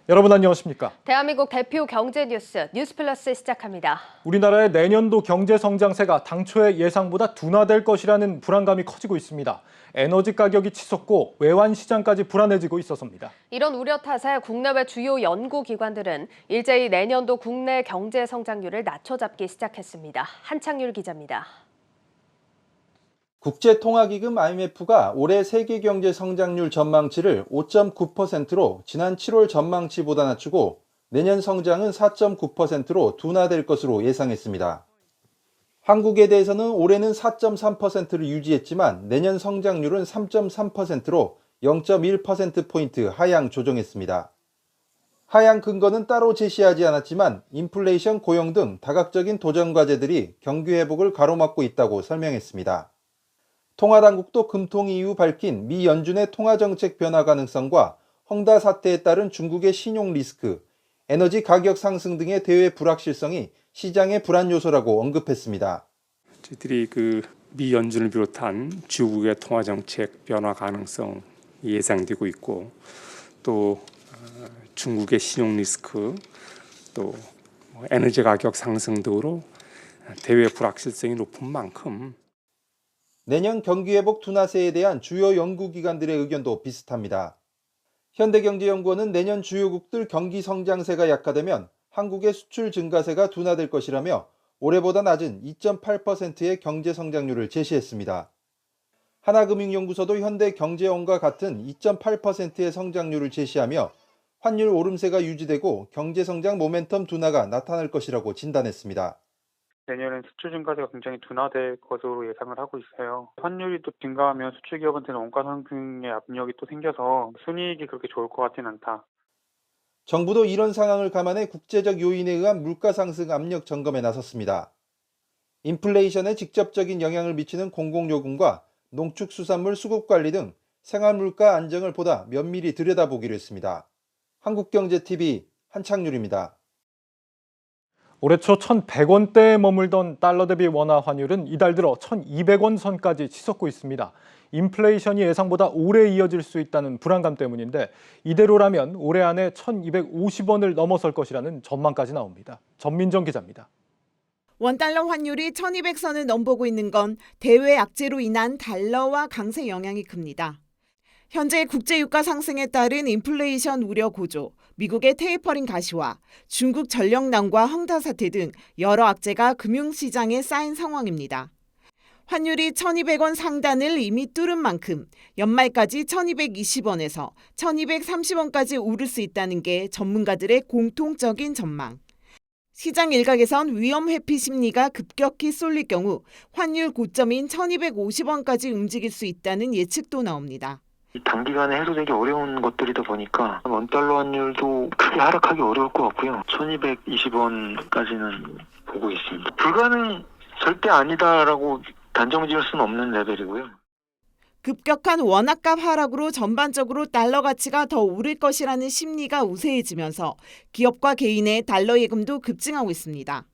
여러분 안녕하십니까? 대한민국 대표 경제 뉴스 뉴스플러스 시작합니다. 우리나라의 내년도 경제 성장세가 당초의 예상보다 둔화될 것이라는 불안감이 커지고 있습니다. 에너지 가격이 치솟고 외환 시장까지 불안해지고 있어서입니다. 이런 우려 탓에 국내외 주요 연구기관들은 일제히 내년도 국내 경제 성장률을 낮춰잡기 시작했습니다. 한창률 기자입니다. 국제통화기금 IMF가 올해 세계 경제 성장률 전망치를 5.9%로 지난 7월 전망치보다 낮추고 내년 성장은 4.9%로 둔화될 것으로 예상했습니다. 한국에 대해서는 올해는 4.3%를 유지했지만 내년 성장률은 3.3%로 0.1%포인트 하향 조정했습니다. 하향 근거는 따로 제시하지 않았지만 인플레이션, 고용 등 다각적인 도전 과제들이 경기 회복을 가로막고 있다고 설명했습니다. 통화당국도 금통 이후 밝힌 미 연준의 통화정책 변화 가능성과 헝다 사태에 따른 중국의 신용 리스크, 에너지 가격 상승 등의 대외 불확실성이 시장의 불안 요소라고 언급했습니다. 저희들이 미 연준을 비롯한 중국의 통화정책 변화 가능성 예상되고 있고 또 중국의 신용 리스크 또 에너지 가격 상승 등으로 대외 불확실성이 높은 만큼 내년 경기회복 둔화세에 대한 주요 연구기관들의 의견도 비슷합니다. 현대경제연구원은 내년 주요국들 경기 성장세가 약화되면 한국의 수출 증가세가 둔화될 것이라며 올해보다 낮은 2.8%의 경제 성장률을 제시했습니다. 하나금융연구소도 현대경제원과 같은 2.8%의 성장률을 제시하며 환율 오름세가 유지되고 경제성장 모멘텀 둔화가 나타날 것이라고 진단했습니다. 내년엔 수출 증가세가 굉장히 둔화될 것으로 예상을 하고 있어요. 환율이 또 증가하면 수출 기업한테는 원가 상승의 압력이 또 생겨서 순이익이 그렇게 좋을 것 같지는 않다. 정부도 이런 상황을 감안해 국제적 요인에 의한 물가 상승 압력 점검에 나섰습니다. 인플레이션에 직접적인 영향을 미치는 공공요금과 농축수산물 수급관리 등 생활물가 안정을 보다 면밀히 들여다보기로 했습니다. 한국경제TV 한창률입니다. 올해 초 1,100원대에 머물던 달러 대비 원화 환율은 이달 들어 1,200원 선까지 치솟고 있습니다. 인플레이션이 예상보다 오래 이어질 수 있다는 불안감 때문인데 이대로라면 올해 안에 1,250원을 넘어설 것이라는 전망까지 나옵니다. 전민정 기자입니다. 원달러 환율이 1,200선을 넘보고 있는 건 대외 악재로 인한 달러와 강세 영향이 큽니다. 현재 국제유가 상승에 따른 인플레이션 우려 고조, 미국의 테이퍼링 가시화, 중국 전력난과 헝다 사태 등 여러 악재가 금융시장에 쌓인 상황입니다. 환율이 1,200원 상단을 이미 뚫은 만큼 연말까지 1,220원에서 1,230원까지 오를 수 있다는 게 전문가들의 공통적인 전망. 시장 일각에선 위험 회피 심리가 급격히 쏠릴 경우 환율 고점인 1,250원까지 움직일 수 있다는 예측도 나옵니다. 단기간에 해소되기 어려운 것들이다 보니까 원달러 환율도 크게 하락하기 어려울 것 같고요. 1220원까지는 보고 있습니다. 불가능 절대 아니다라고 단정 지을 수는 없는 레벨이고요. 급격한 원화값 하락으로 전반적으로 달러 가치가 더 오를 것이라는 심리가 우세해지면서 기업과 개인의 달러 예금도 급증하고 있습니다.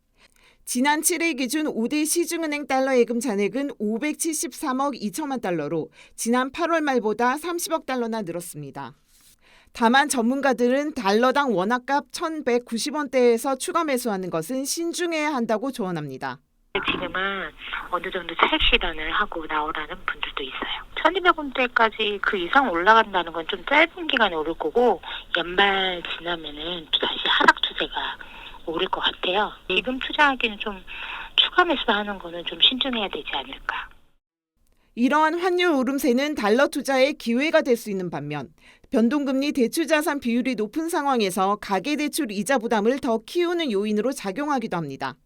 지난 7일 기준 5대 시중은행 달러 예금 잔액은 573억 2천만 달러로 지난 8월 말보다 30억 달러나 늘었습니다. 다만 전문가들은 달러당 원화값 1,190원대에서 추가 매수하는 것은 신중해야 한다고 조언합니다. 지금은 어느 정도 차익 실현을 하고 나오라는 분들도 있어요. 1,200원대까지 그 이상 올라간다는 건 좀 짧은 기간에 오를 거고 연말 지나면은 다시 하락 추세가 오를 것 같아요. 지금 투자하기는 좀 추가 매수하는 거는 좀 신중해야 되지 않을까. 이러한 환율 오름세는 달러 투자의 기회가 될 수 있는 반면 변동금리 대출자산 비율이 높은 상황에서 가계대출 이자 부담을 더 키우는 요인으로 작용하기도 합니다.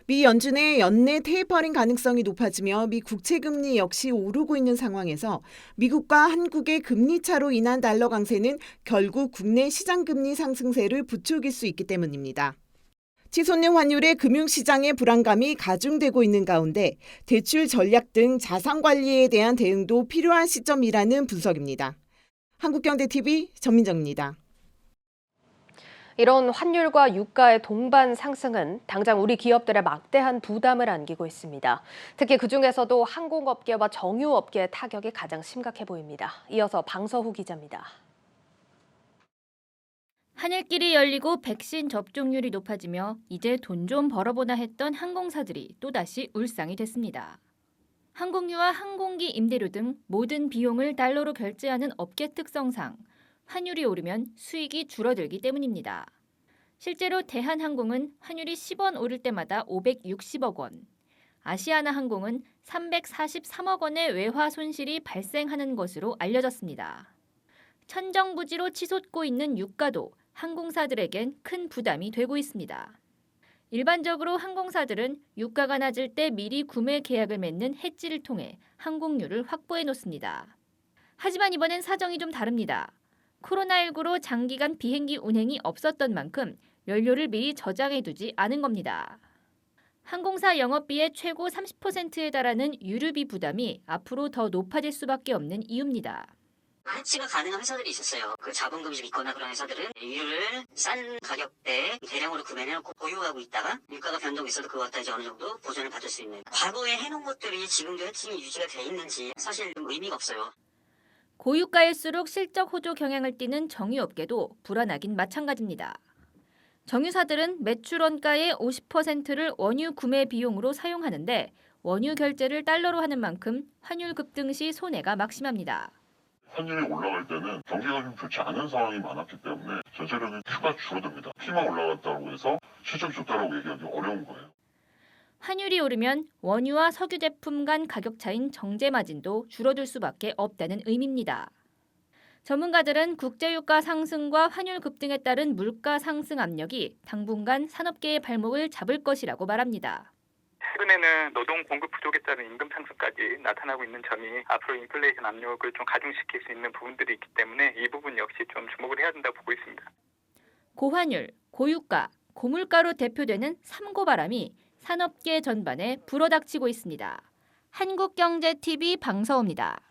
미 연준의 연내 테이퍼링 가능성이 높아지며 미 국채금리 역시 오르고 있는 상황에서 미국과 한국의 금리 차로 인한 달러 강세는 결국 국내 시장금리 상승세를 부추길 수 있기 때문입니다. 치솟는 환율에 금융시장의 불안감이 가중되고 있는 가운데 대출 전략 등 자산 관리에 대한 대응도 필요한 시점이라는 분석입니다. 한국경제TV 전민정입니다. 이런 환율과 유가의 동반 상승은 당장 우리 기업들의 막대한 부담을 안기고 있습니다. 특히 그중에서도 항공업계와 정유업계의 타격이 가장 심각해 보입니다. 이어서 방서후 기자입니다. 하늘길이 열리고 백신 접종률이 높아지며 이제 돈 좀 벌어보나 했던 항공사들이 또다시 울상이 됐습니다. 항공유와 항공기 임대료 등 모든 비용을 달러로 결제하는 업계 특성상 환율이 오르면 수익이 줄어들기 때문입니다. 실제로 대한항공은 환율이 10원 오를 때마다 560억 원, 아시아나항공은 343억 원의 외화 손실이 발생하는 것으로 알려졌습니다. 천정부지로 치솟고 있는 유가도 항공사들에겐 큰 부담이 되고 있습니다. 일반적으로 항공사들은 유가가 낮을 때 미리 구매 계약을 맺는 해지를 통해 항공료를 확보해 놓습니다. 하지만 이번엔 사정이 좀 다릅니다. 코로나19로 장기간 비행기 운행이 없었던 만큼 연료를 미리 저장해 두지 않은 겁니다. 항공사 영업비의 최고 30%에 달하는 유류비 부담이 앞으로 더 높아질 수밖에 없는 이유입니다. 해지가 가능한 회사들이 있었어요. 그 자본금이 좀 있거나 그런 회사들은 유류를 싼 가격대에 대량으로 구매해놓고 보유하고 있다가 유가가 변동이 있어도 그거 갖다 이제 어느 정도 보존을 받을 수 있는, 과거에 해놓은 것들이 지금도 해칭이 유지가 돼 있는지 사실 좀 의미가 없어요. 고유가일수록 실적 호조 경향을 띠는 정유업계도 불안하긴 마찬가지입니다. 정유사들은 매출 원가의 50%를 원유 구매 비용으로 사용하는데 원유 결제를 달러로 하는 만큼 환율 급등 시 손해가 막심합니다. 환율이 올라갈 때는 경기가 좀 좋지 않은 상황이 많았기 때문에 전체적인 Q가 줄어듭니다. P만 올라갔다고 해서 실적이 좋다고 얘기하기 어려운 거예요. 환율이 오르면 원유와 석유 제품 간 가격 차인 정제 마진도 줄어들 수밖에 없다는 의미입니다. 전문가들은 국제유가 상승과 환율 급등에 따른 물가 상승 압력이 당분간 산업계의 발목을 잡을 것이라고 말합니다. 최근에는 노동 공급 부족에 따른 임금 상승까지 나타나고 있는 점이 앞으로 인플레이션 압력을 좀 가중시킬 수 있는 부분들이 있기 때문에 이 부분 역시 좀 주목을 해야 된다고 보고 있습니다. 고환율, 고유가, 고물가로 대표되는 삼고바람이 산업계 전반에 불어닥치고 있습니다. 한국경제TV 방서우입니다.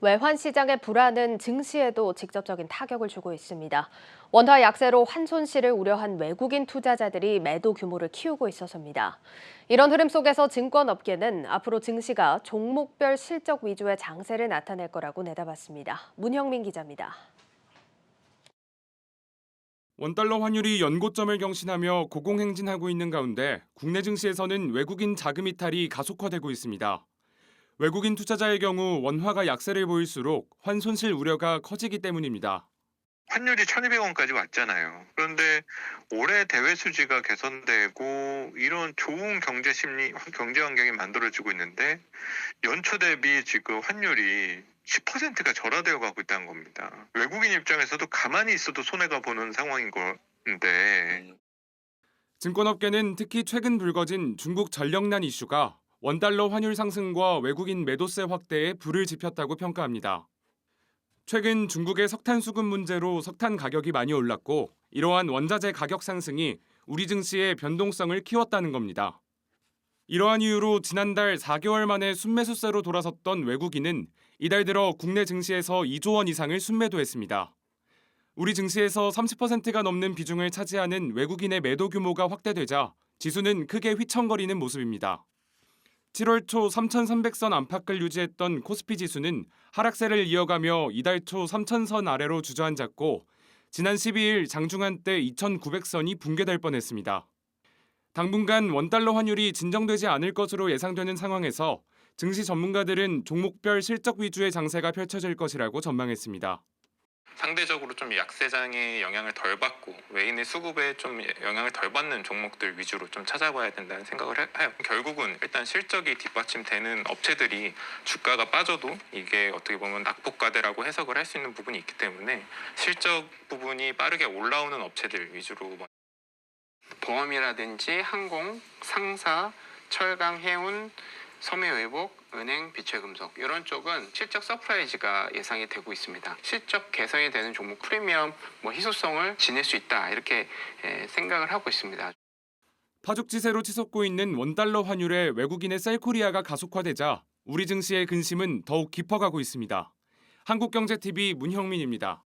외환 시장의 불안은 증시에도 직접적인 타격을 주고 있습니다. 원화 약세로 환손실을 우려한 외국인 투자자들이 매도 규모를 키우고 있어서입니다. 이런 흐름 속에서 증권업계는 앞으로 증시가 종목별 실적 위주의 장세를 나타낼 거라고 내다봤습니다. 문형민 기자입니다. 원달러 환율이 연고점을 경신하며 고공행진하고 있는 가운데 국내 증시에서는 외국인 자금 이탈이 가속화되고 있습니다. 외국인 투자자의 경우 원화가 약세를 보일수록 환손실 우려가 커지기 때문입니다. 환율이 1,200원까지 왔잖아요. 그런데 올해 대외 수지가 개선되고 이런 좋은 경제 환경이 만들어지고 있는데 연초 대비 지금 환율이 10%가 절하되어 가고 있다는 겁니다. 외국인 입장에서도 가만히 있어도 손해가 보는 상황인 건데. 증권업계는 특히 최근 불거진 중국 전력난 이슈가 원달러 환율 상승과 외국인 매도세 확대에 불을 지폈다고 평가합니다. 최근 중국의 석탄 수급 문제로 석탄 가격이 많이 올랐고 이러한 원자재 가격 상승이 우리 증시의 변동성을 키웠다는 겁니다. 이러한 이유로 지난달 4개월 만에 순매수세로 돌아섰던 외국인은 이달 들어 국내 증시에서 2조 원 이상을 순매도했습니다. 우리 증시에서 30%가 넘는 비중을 차지하는 외국인의 매도 규모가 확대되자 지수는 크게 휘청거리는 모습입니다. 7월 초 3,300선 안팎을 유지했던 코스피 지수는 하락세를 이어가며 이달 초 3,000선 아래로 주저앉았고 지난 12일 장중한 때 2,900선이 붕괴될 뻔했습니다. 당분간 원달러 환율이 진정되지 않을 것으로 예상되는 상황에서 증시 전문가들은 종목별 실적 위주의 장세가 펼쳐질 것이라고 전망했습니다. 상대적으로 좀 약세장의 영향을 덜 받고 외인의 수급에 좀 영향을 덜 받는 종목들 위주로 좀 찾아봐야 된다는 생각을 해요. 결국은 일단 실적이 뒷받침되는 업체들이 주가가 빠져도 이게 어떻게 보면 낙폭과대라고 해석을 할 수 있는 부분이 있기 때문에 실적 부분이 빠르게 올라오는 업체들 위주로 보험이라든지 항공, 상사, 철강, 해운, 섬유회복, 은행, 비철금속 이런 쪽은 실적 서프라이즈가 예상이 되고 있습니다. 실적 개선이 되는 종목 프리미엄, 희소성을 지닐 수 있다 이렇게 생각을 하고 있습니다. 파죽지세로 치솟고 있는 원달러 환율에 외국인의 셀코리아가 가속화되자 우리 증시의 근심은 더욱 깊어가고 있습니다. 한국경제TV 문형민입니다.